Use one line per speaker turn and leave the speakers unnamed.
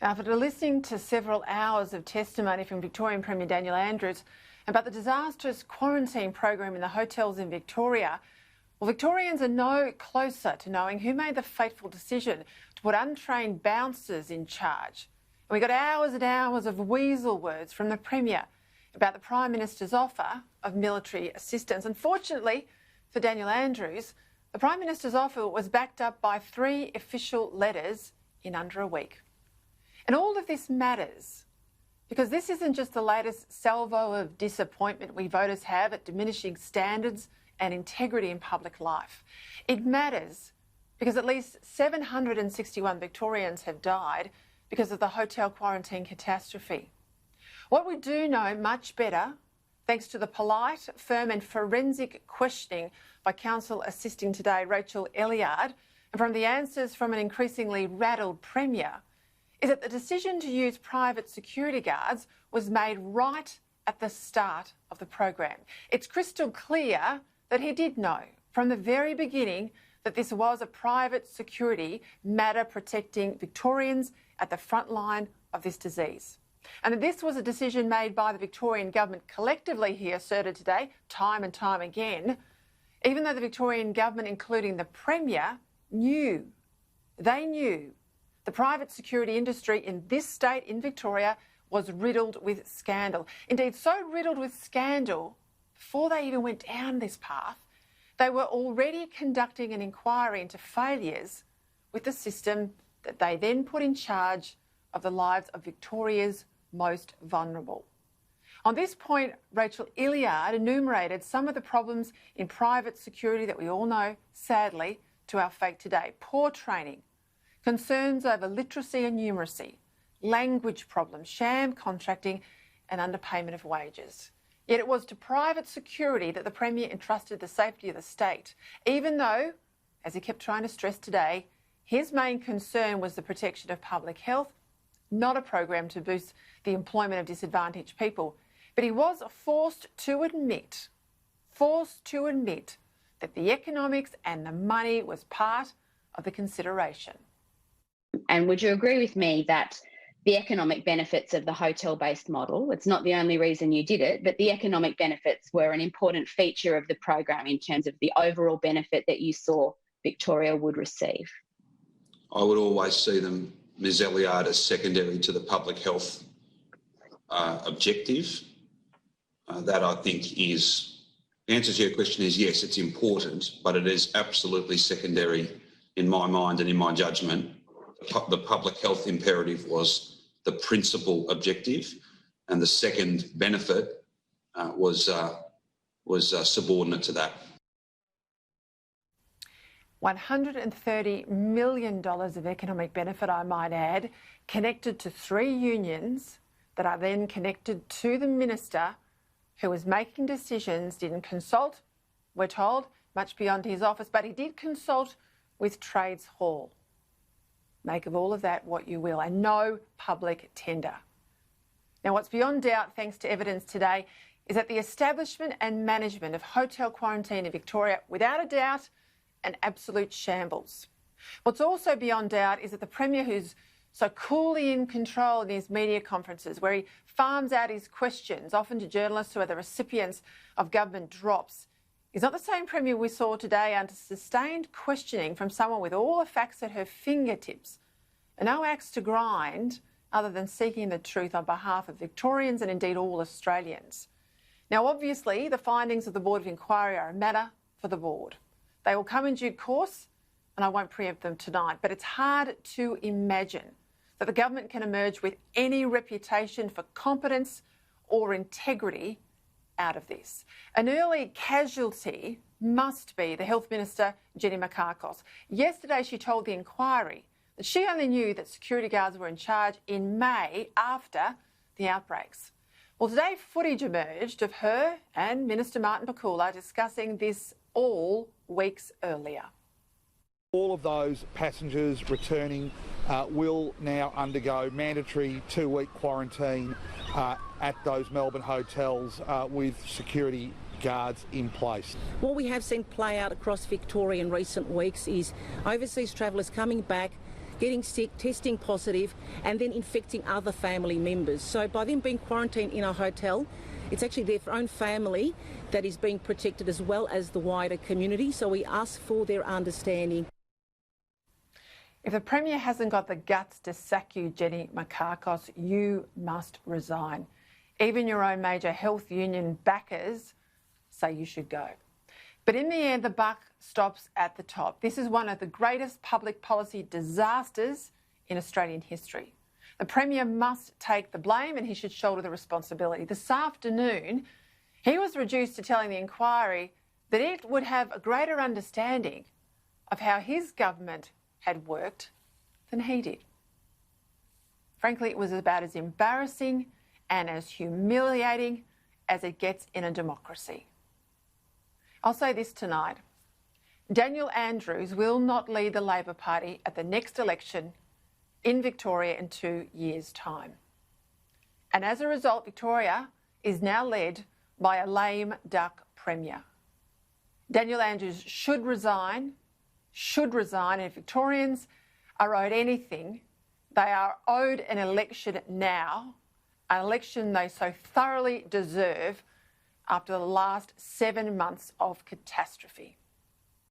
After listening to several hours of testimony from Victorian Premier Daniel Andrews about the disastrous quarantine program in the hotels in Victoria, well, Victorians are no closer to knowing who made the fateful decision to put untrained bouncers in charge. And we got hours and hours of weasel words from the Premier about the Prime Minister's offer of military assistance. Unfortunately for Daniel Andrews, the Prime Minister's offer was backed up by 3 official letters in under a week. And all of this matters because this isn't just the latest salvo of disappointment we voters have at diminishing standards and integrity in public life. It matters because at least 761 Victorians have died because of the hotel quarantine catastrophe. What we do know much better, thanks to the polite, firm and forensic questioning by counsel assisting today, Rachel Elliard, and from the answers from an increasingly rattled Premier, is that the decision to use private security guards was made right at the start of the program. It's crystal clear that he did know from the very beginning that this was a private security matter protecting Victorians at the front line of this disease. And that this was a decision made by the Victorian government collectively, he asserted today, time and time again, even though the Victorian government, including the Premier, knew the private security industry in this state, in Victoria, was riddled with scandal. Indeed, so riddled with scandal, before they even went down this path, they were already conducting an inquiry into failures with the system that they then put in charge of the lives of Victoria's most vulnerable. On this point, Rachel Elliard enumerated some of the problems in private security that we all know, sadly, to our fate today. Poor training, concerns over literacy and numeracy, language problems, sham contracting and underpayment of wages. Yet it was to private security that the Premier entrusted the safety of the state, even though, as he kept trying to stress today, his main concern was the protection of public health, not a program to boost the employment of disadvantaged people. But he was forced to admit that the economics and the money was part of the consideration.
And would you agree with me that the economic benefits of the hotel-based model, it's not the only reason you did it, but the economic benefits were an important feature of the program in terms of the overall benefit that you saw Victoria would receive?
I would always see them, Ms Elliard, as secondary to the public health objective. That I think is, the answer to your question is yes, it's important, but it is absolutely secondary in my mind and in my judgment. The public health imperative was the principal objective, and the second benefit was subordinate to that.
$130 million of economic benefit, I might add, connected to 3 unions that are then connected to the minister who was making decisions, didn't consult, we're told, much beyond his office, but he did consult with Trades Hall. Make of all of that what you will, and no public tender. Now, what's beyond doubt, thanks to evidence today, is that the establishment and management of hotel quarantine in Victoria, without a doubt, an absolute shambles. What's also beyond doubt is that the Premier, who's so coolly in control in his media conferences, where he farms out his questions, often to journalists who are the recipients of government drops, is not the same Premier we saw today under sustained questioning from someone with all the facts at her fingertips and no axe to grind other than seeking the truth on behalf of Victorians and indeed all Australians. Now, obviously, the findings of the Board of Inquiry are a matter for the Board. They will come in due course, and I won't preempt them tonight, but it's hard to imagine that the government can emerge with any reputation for competence or integrity out of this. An early casualty must be the Health Minister, Jenny Mikakos. Yesterday, she told the inquiry that she only knew that security guards were in charge in May after the outbreaks. Well, today footage emerged of her and Minister Martin Pakula discussing this all weeks earlier.
All of those passengers returning will now undergo mandatory 2-week quarantine at those Melbourne hotels with security guards in place.
What we have seen play out across Victoria in recent weeks is overseas travellers coming back, getting sick, testing positive, and then infecting other family members. So by them being quarantined in a hotel, it's actually their own family that is being protected as well as the wider community. So we ask for their understanding.
If the Premier hasn't got the guts to sack you, Jenny Mikakos, you must resign. Even your own major health union backers say you should go. But in the end, the buck stops at the top. This is one of the greatest public policy disasters in Australian history. The Premier must take the blame and he should shoulder the responsibility. This afternoon, he was reduced to telling the inquiry that it would have a greater understanding of how his government had worked than he did. Frankly, it was about as embarrassing and as humiliating as it gets in a democracy. I'll say this tonight. Daniel Andrews will not lead the Labor Party at the next election in Victoria in 2 years' time. And as a result, Victoria is now led by a lame duck Premier. Daniel Andrews should resign, and if Victorians are owed anything, they are owed an election now, an election they so thoroughly deserve after the last 7 months of catastrophe.